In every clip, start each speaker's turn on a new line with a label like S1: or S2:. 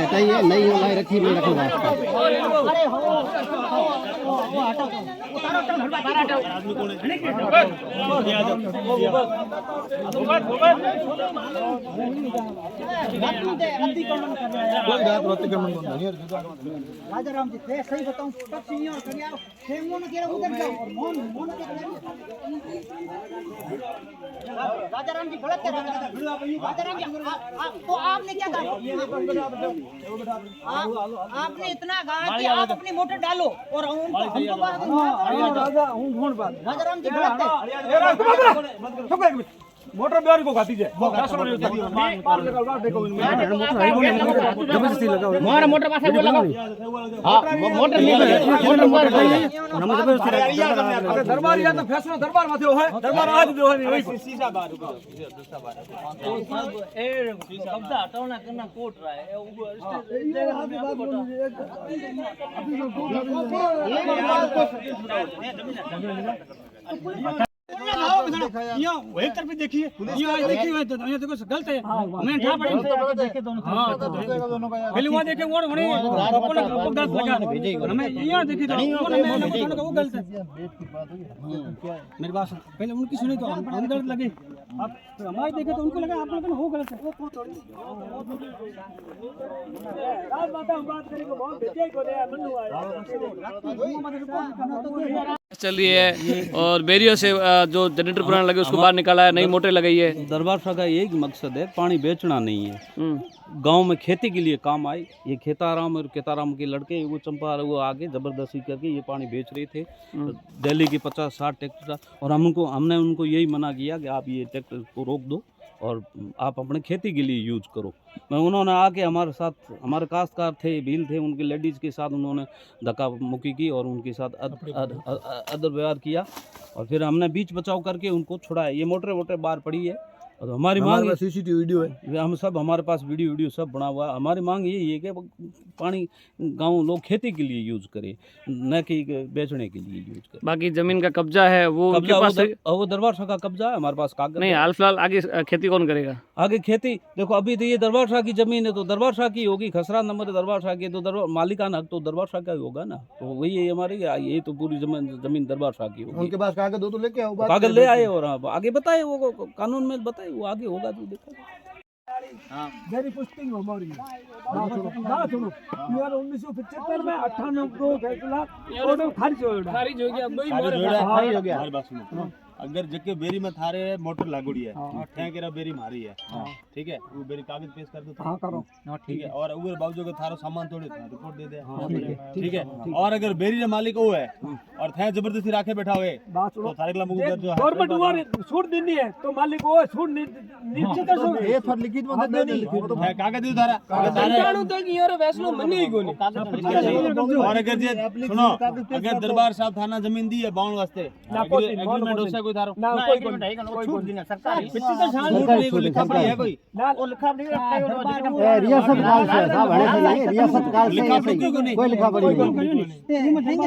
S1: हटाइए, नई लाई रखी नहीं रखूंगा।
S2: राजाराम जी सही बताऊं राजाराम जी गलत है। राजाराम जी तो आपने क्या कहा? आपने इतना कहा कि आप अपनी मोटर डालो और राजाराम जी गलत है।
S3: मोटर बेर को खाती है
S1: जबरदस्ती लगा हमारा मोटर पास वो लगा। हां मोटर नहीं
S3: अगर दरबार या तो फैसला दरबार में है दरबार आज जो है वही शीशा बाहर
S4: ए कब्जा हटाना करना कोट रहा है
S3: वही तरफ देखिए देखिए देखो गलत है मैं ढा पड़े हां पहले वहां देखे वो होने गलत लगा हमें यहां देखिए तो वो गलत है मेरी बात पहले उनकी सुनी तो हम गलत लगे अब हमारे देखे तो उनको लगा आप लोगों ने वो गलत है वो थोड़ी बात करेंगे बहुत बेचाई को रहा मन्नू
S4: चलिए और बैरियर से जो जनरेटर पुराना लगे उसको बाहर निकाला है, नई मोटर लगाई है।
S5: दरबार शाह का एक मकसद है, पानी बेचना नहीं है, गांव में खेती के लिए काम आए। ये खेताराम और केताराम के लड़के वो चंपा वो आगे जबरदस्ती करके ये पानी बेच रहे थे। दिल्ली के 50-60 ट्रैक्टर और हमने उनको यही मना किया कि आप ये ट्रैक्टर को रोक दो और आप अपने खेती के लिए यूज करो। मैं उन्होंने आके हमारे साथ, हमारे काश्तकार थे, भील थे, उनके लेडीज़ के साथ उन्होंने धक्का मुक्की की और उनके साथ अदर व्यवहार किया और फिर हमने बीच बचाव करके उनको छुड़ाया। ये मोटर बाहर पड़ी है और हमारी मांग
S3: सीसीटीवी वीडियो है,
S5: हम सब हमारे पास वीडियो सब बना हुआ है। हमारी मांग यही है कि पानी गांव लोग खेती के लिए यूज करें, न कि बेचने के लिए यूज करें।
S4: बाकी जमीन का कब्जा है वो उनके पास है।
S5: वो दरबार शाह का कब्जा है, हमारे पास कागज
S4: नहीं। हाल फिलहाल आगे खेती कौन करेगा?
S5: आगे खेती देखो, अभी तो ये दरबार शाह की जमीन है तो दरबार शाह की होगी, खसरा नंबर दरबार शाह की, तो दरबार मालिकाना हक तो दरबार शाह का ही होगा ना। तो वही है हमारी, ये तो पूरी जमीन दरबार शाह की होगी।
S3: उनके पास कागज दो तो लेके आओ,
S5: कागज ले आए और आगे बताए, वो कानून में बताए, वो आगे होगा तो देखा।
S3: मेरी पुस्तिंग हमारी ना सुनो यार 1975 में 98 को फैसला ऑर्डर खारिज हो गया। हमारी बात सुनो, अगर जके बेरी में थारे मोटर लागोड़ी है, ठेकेरा बेरी मारी है, ठीक है, वो बेरी कागज पेश कर दो। हां करो, ठीक है। और उगर बावजो के थारो सामान तोड़े रिपोर्ट दे दे, ठीक है। और अगर बेरी रे मालिक वो है और थे जबरदस्ती राखे बैठा हुए तो थारे के मुकदमा जो है गवर्नमेंट वाले छूट देनी है तो मालिक वो छूट नीचे कर सो ये फर लिखित में दे नहीं, कागज दे थारा कानून तो की और फैसलो मनी ही कोनी। और अगर जे सुनो, अगर दरबार साहब थाना जमीन दी है बाउंड वास्ते एग्रीमेंट हो कोई थारो ना कोई छूट देना सरकार 75 साल को लिखा पड़ी है कोई ना वो लिखा पड़ी
S1: रियासत काल से साहब हणे से नहीं, रियासत काल से कोई लिखा पड़ी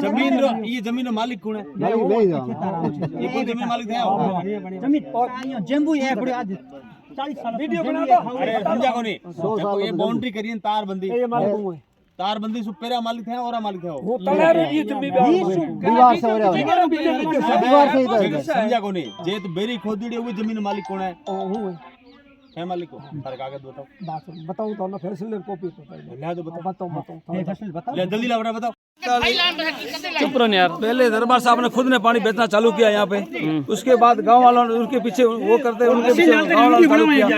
S3: जमीन ये जमीन मालिक कौन है?
S1: नहीं
S3: ये कोई जमीन मालिक है
S2: जमीन और जम्बू है बड़े आज 40 साल
S3: वीडियो बना दो। अरे समझा को नहीं, ये बाउंड्री करिए तारबंदी, ये मालिक है तारबंदी सुपेरा मालिक है और मालिक है वो तलार ये जमीन
S1: दीवार से हो रहा है, दीवार से इधर
S3: समझा को नहीं। जे तो बेरी खोदड़ी हुई जमीन मालिक कौन है? है मालिक को सारे कागज बताओ तो ना फैसले कॉपी तो ले दो, बताओ फैसले बताओ, ले जल्दी लाओ बताओ।
S4: चुप रहो यार।
S5: पहले दरबार साहब ने खुद ने पानी बेचना चालू किया यहाँ पे, उसके बाद गांव वालों ने उनके पीछे वो करते, उनके पीछे गांव वालों ने चालू किया,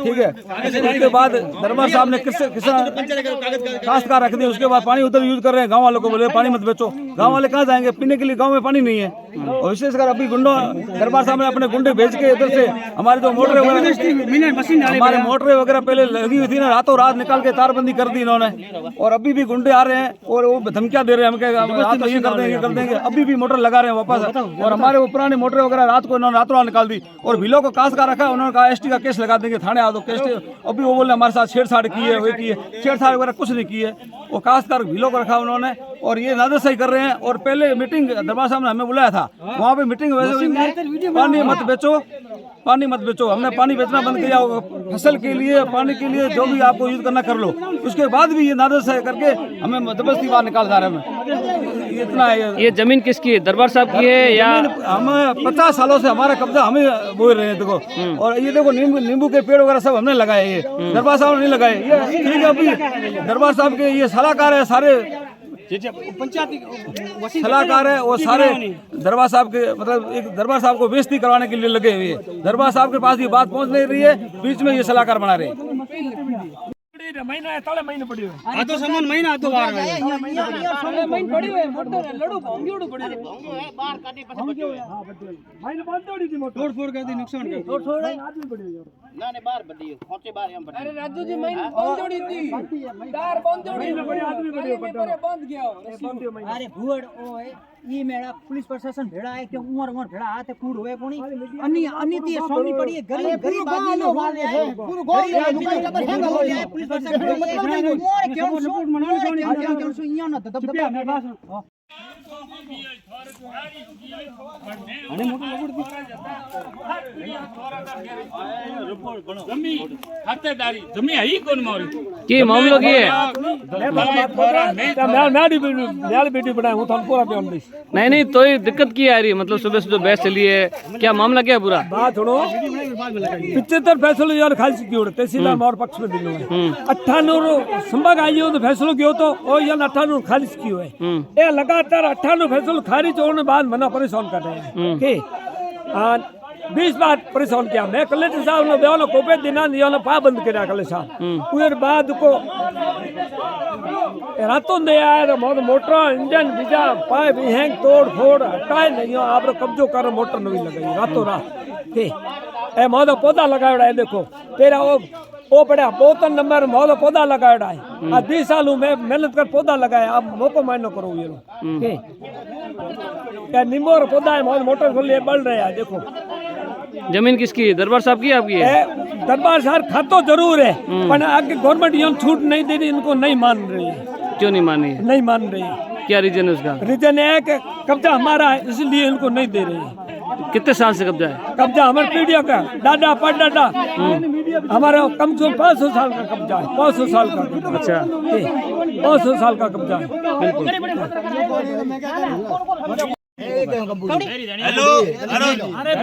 S5: ठीक है। उसके बाद दरबार साहब ने काश्तकार रख दिए, उसके बाद पानी उधर यूज कर रहे हैं। गांव वालों को बोले पानी मत बेचो, गांव वाले कहाँ जाएंगे पीने के लिए, गांव में पानी नहीं है। और विशेषकर अभी गुंडों दरबार साहब ने अपने गुंडे भेज के इधर से हमारे जो मोटरें वगैरह पहले लगी हुई थी ना, रातों रात निकाल के तारबंदी कर दी इन्होंने। और अभी भी गुंडे आ रहे हैं और वो धमकियां दे रहे हैं हम तो ये कर देंगे। अभी भी मोटर लगा रहे हैं वापस, और हमारे वो पुरानी मोटर वगैरह रात को इन्होंने रातों रात निकाल दी। और भीलों को काश्तकार रखा, उन्होंने कहा एसटी का केस लगा देंगे, थाने आ दो केस। अभी वो बोले हमारे साथ छेड़छाड़ की है, वो की है, छेड़छाड़ वगैरह कुछ नहीं की है। वो काश्तकार भीलों को रखा उन्होंने और ये नादर सही कर रहे हैं। और पहले मीटिंग दरबार साहब ने हमें बुलाया था, वहाँ पे मीटिंग पानी मत बेचो,
S3: पानी मत बेचो। हमने पानी बेचना बंद किया, फसल के लिए, पानी के लिए जो भी आपको यूज करना कर लो। उसके बाद भी ये नादस है करके हमें जबरदस्ती बाहर निकाल जा रहे हैं। इतना है।
S4: ये जमीन किसकी है? दरबार साहब की है या?
S3: हम 50 सालों से हमारा कब्जा हमें बोल रहे हैं देखो। और ये देखो नींबू के पेड़ वगैरह सब हमने लगाए, ये दरबार साहब ने नहीं लगाए। ये ठीक है, अभी दरबार साहब के ये सलाहकार है, सारे सलाहकार है, वो सारे दरबार साहब के मतलब एक दरबार साहब को बेइज्जती करवाने के लिए लगे हुए हैं। दरबार साहब के पास ये बात पहुंच नहीं रही है, बीच में ये सलाहकार बना रहे हैं।
S2: महीना है, तले महीने पड़ी है। आ तो सामान महीना आ तो बाहर है। महीने पड़ी है, मोटो लड़ो भोंगियोड़ो पड़ी है। भोंगियो है बाहर काटी પછી બચ્યો है। हां બચ્યો મहीને બાંધોડી દી મોટો તોડ कर दी, नुकसान कर तोड़ आदमी पड़ी है ना ने बाहर बड़ी है, खोचे बाहर हम बड़ी। अरे राजू जी महीने बांधोड़ी दी, दार बांधोड़ी बड़ी आदमी पड़ी है, परे बांध गया। अरे भुवड़ ओ है ई मेरा पुलिस प्रशासन भेड़ा है कि उमर भेड़ा हाथे कूड़ होए कोनी अन्नी अन्नी ती सोनी पड़ी है। गरीब आदमी नो माल है, पूरो गांव है पुलिस प्रशासन मतलब नहीं मोर क्यों सपोर्ट मनाने क्यों सो इया ना दबदबा मेरे पास अरे मोटो
S6: जमी खातेदारी जमी है कौन मारी
S4: की मामलो की है?
S3: मैं बेटी बनाया हूं, तो पूरा बयान दी।
S4: नहीं तो ये दिक्कत की आ रही है? मतलब सुबह से जो बहस चली है, क्या मामला क्या है पूरा?
S3: बात सुनो, 75 फैसलो यार खाली सिक्योर तहसीलदार और पक्ष में दिलो है। 98 संभाग आई हो तो फैसलो क्यों तो ओ यार 98 खाली सिक्योर है। ये लगातार 98 फैसलो खारिज होने बाद मना परेशान कर रहे हैं के 20 बार परेशान किया। मैं कलेक्टर साहब ने बयान कोपे दिना दिया ना पाबंद करा कलेक्टर साहब। फिर बाद को रातों दे आए तो मोटर इंजन बीजा पाइप हैंग तोड़ फोड़ हटाए नहीं आप कब्जो कर मोटर नवी लगाई रातों रात के ए मौदा पौधा लगाया है। देखो तेरा वो पड़ा बोतल नंबर मौदा पौधा लगाया है। आज 20 साल में मेहनत कर पौधा लगाया, अब मौको मायनो करो ये लोग के क्या नींबू और पौधा है मोटर खोलिए बढ़ रहे हैं। देखो
S4: जमीन किसकी? दरबार साहब की आपकी है?
S3: दरबार साहब खातो जरूर है पर आगे गवर्नमेंट यहाँ छूट नहीं दे रही, इनको नहीं मान रही है।
S4: क्यों नहीं मान रही है?
S3: नहीं मान रही है।
S4: क्या रीजन है उसका?
S3: रीजन है कि कब्जा हमारा है इसलिए इनको नहीं दे रही है।
S4: कितने साल से कब्जा है?
S3: कब्जा हमारे पीढ़ियों का दादा परदादा हमारा कम से कम 500 साल का कब्जा है। 500 साल का।
S4: अच्छा
S3: 500 साल का कब्जा है।
S6: हेलो
S3: अरे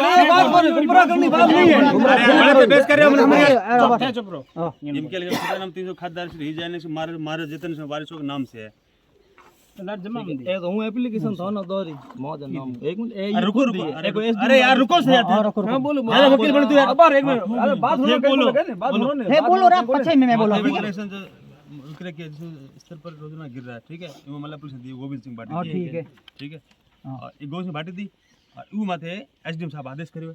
S3: पूरा करनी बात नहीं है। बेस कर रहे हम
S6: चुप रहो। इनके लिए नाम 300 खातेदार से ही जाने से मारे जितने से वारिसों के नाम से है।
S1: ए तो हूं एप्लीकेशन था ना दोरी मौजन नाम। एक मिनट ए
S6: रुको अरे यार रुको से
S3: हां बोलो अरे वकील बन तू यार अब एक मिनट अरे बात होने बात होने
S2: है बोलो रा पछे में मैं बोलो
S6: एप्लीकेशन जो उकरे के स्तर पर रोजाना गिर रहा है। ठीक है वो मतलब पुलिस दी गोविंद सिंह भाटी
S2: ठीक है
S6: ठीक है ये गोविंद सिंह भाटी दी और ऊ माथे एसडीएम साहब आदेश करियो।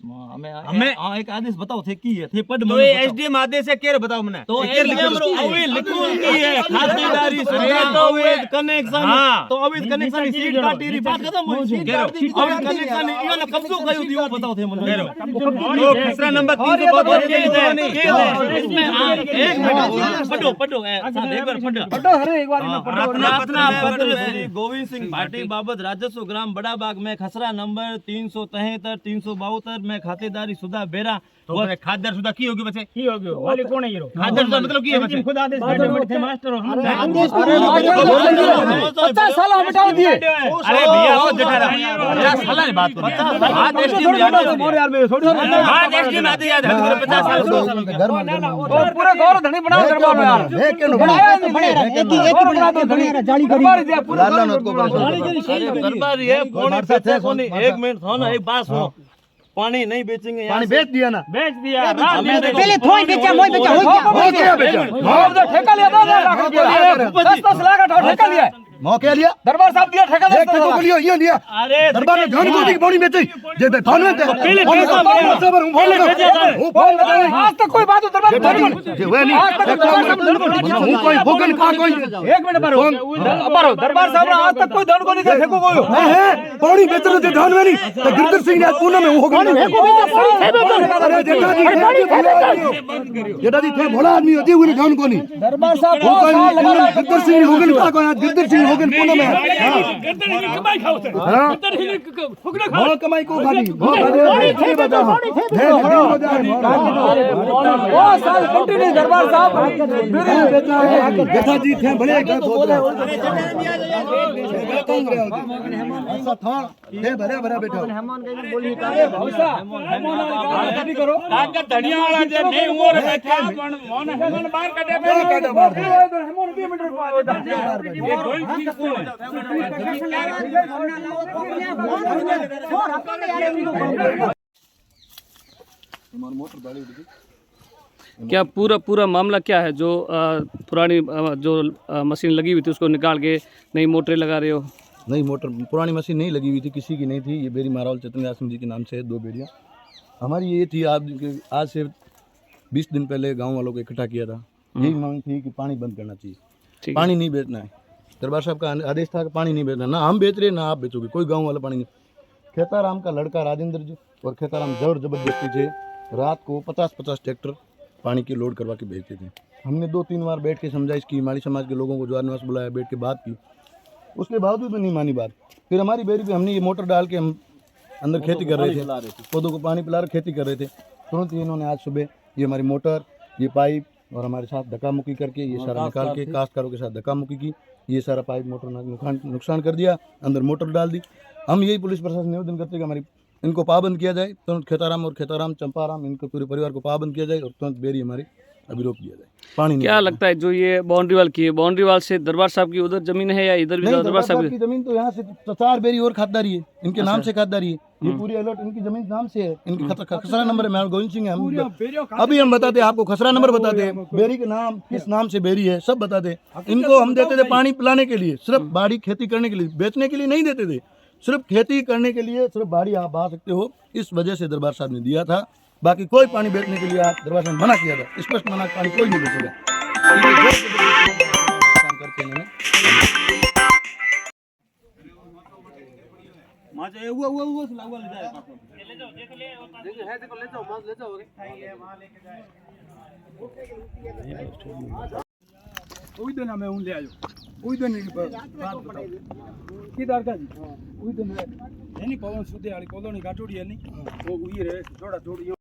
S1: हमें हां एक आदेश बताओ थे की है थे पद
S6: तो ये एसडीएम आदेश है केर बताओ मने
S1: तो एसडीएम रो अवे लिखून की है खातेदारी सुधा अवैध कनेक्शन तो अवैध कनेक्शन सीट काटी री बात खत्म हो सीट काटी दी अवैध कनेक्शन इयो ना कब्जो कयो दियो बताओ थे मने
S6: तो खसरा नंबर 3 बहुत
S1: इसमें एक मिनट पढ़ो साहब एक बार
S3: पढ़ो अरे एक बार
S1: रत्ना पत्र श्री गोविंद सिंह भाटी बाबत राजस्व ग्राम बड़ा बाग में खसरा नंबर 373 372 में खातेदारी सुधा बेरा
S6: तो खातेदार सुधा की होगी बच्चे
S1: की हो गयो वाली कौन है हीरो
S6: खातेदार सुधा मतलब की है बच्चे
S1: खुद आदेश थे मास्टर हो हम
S3: 50 साल हटाओ दिए।
S6: अरे भैया वो जठारा 50 साल की बात करो। हां एसडीएम
S3: यार मैं थोड़ी
S6: हां एसडीएम आते याद है 50 साल
S3: घर में और पूरा गौर धनी बनाओ दरबार में यार है के नो
S2: एक बना दो बना जाली करी
S3: पूरा
S1: दरबार ये फोन से कोनी 1 मिनट हो ना एक बात हो पानी नहीं बेचेंगे
S3: पानी बेच दिया ना
S1: बेच दिया
S2: पहले थोड़ी बेचा मोई बेचा हो
S3: क्या बेचा हम तो ठेका लिया 10 लाख का ठेका लिया मौके लिया दरबार साहब दिया ठेका 10 लाख लिया ये लिया
S1: अरे
S3: दरबार में धन को की बॉडी बेची जे धन में
S1: पहले
S3: आज तक कोई बात दरबार जे वे नहीं आज तक हूं कोई भोगन का कोई 1 मिनट बारो दरबार साहब आज तक कोई धन को नहीं फेंको कोयो है बॉडी बेचने से धन में नहीं तो गिरधर सिंह ने पूना में होगा अरे जेटा दी थे भोला आदमी होती है वो धन को नहीं दरबार साहब गिरधर सिंह होगा का कोई गिरधर सिंह
S7: होगन पूनम में
S2: ગતર ની કમાઈ ખાવ છે
S7: हाँ
S2: ગતર ની ફુકડા ખાવ
S7: बहुत कमाई को खाली बहुत खाली बता
S3: वो साल कंटिन्यू दरबार साहब
S7: बेटा जी थे भले क्या बोले ऐसा था ये भरे भरे बेटा
S3: करो
S2: કાકા ધડિયા વાળા જે નહીં ઉમર બેઠા પણ મોને હેગન બહાર કાઢે
S3: हेमोन 2 मीटर
S2: એ ગોલ થી કોણ
S4: क्या पूरा मामला क्या है जो पुरानी जो मशीन लगी हुई थी उसको निकाल के नई मोटरें लगा रहे हो?
S7: नहीं मोटर पुरानी मशीन नहीं लगी हुई थी, किसी की नहीं थी। ये बेरी मारावल चेतन आसिम जी के नाम से है 2 बेरियाँ। हमारी ये थी आज से 20 दिन पहले गांव वालों को इकट्ठा किया था। यही मांग थी कि पानी बंद करना चाहिए, पानी नहीं बेचना है। दरबार साहब का आदेश था कि पानी नहीं बेचना, ना हम बेच रहे ना आप बेचोगे, कोई गाँव वाला पानी नहीं। खेताराम का लड़का राजेंद्र जी और खेताराम जोर जबरदस्ती थे, रात को 50-50 ट्रैक्टर पानी की लोड करवा के भेजते थे। हमने 2-3 बार बैठ के समझाइश की, माली समाज के लोगों को जवार निवास बुलाया, बैठ के बात की, उसके बावजूद भी नहीं मानी बात। फिर हमारी बेरी पे हमने ये मोटर डाल के हम अंदर खेती कर रहे थे, पौधों को पानी पिला रहे खेती कर रहे थे। तुरंत ही इन्होंने आज सुबह ये हमारी मोटर, ये पाइप और हमारे साथ धक्का मुक्की करके ये सारा निकाल के काश्तकारों के साथ धक्का मुक्की की, ये सारा पाइप मोटर नुकसान कर दिया, अंदर मोटर डाल दी। हम यही पुलिस प्रशासन निवेदन करते हैं कि हमारी इनको पाबंद किया जाए, तुरंत खेताराम और खेताराम चंपाराम इनके पूरे परिवार को पाबंद किया जाए और तुरंत बेरी हमारी अभी रोक दिया जाए। पानी नहीं
S4: क्या लगता है जो ये बाउंड्री वाल की है, बाउंड्री वाल से दरबार साहब की उधर जमीन है या इधर भी
S7: नहीं,
S4: दरबार साहब
S7: की जमीन तो यहाँ से 4 बेरी और खातदारी है, इनके नाम से खातदारी है। ये पूरी अलर्ट इनकी जमीन नाम से है, इनकी खसरा नंबर है। मैं गोविंद सिंह है, अभी हम बताते आपको खसरा नंबर बताते हैं, बेरी के नाम किस नाम से बेरी है सब बताते। इनको हम देते थे पानी पिलाने के लिए, सिर्फ बाड़ी खेती करने के लिए, बेचने के लिए नहीं देते थे, सिर्फ खेती करने के लिए। सिर्फ बाड़ी आप बहा सकते हो, इस वजह से दरबार साहब ने दिया था। बाकी कोई पानी बेचने के लिए आप दरबार साहब ने मना किया था, स्पष्ट मना, पानी कोई नहीं बेचेगा। काम करते हैं
S3: उइदन में ले आयो उइदन की बात बताओ की दरकार जी उइदन है नहीं पवन सुदे वाली कोलोनी काटोड़ी है नहीं वो उई रे थोड़ा थोड़ी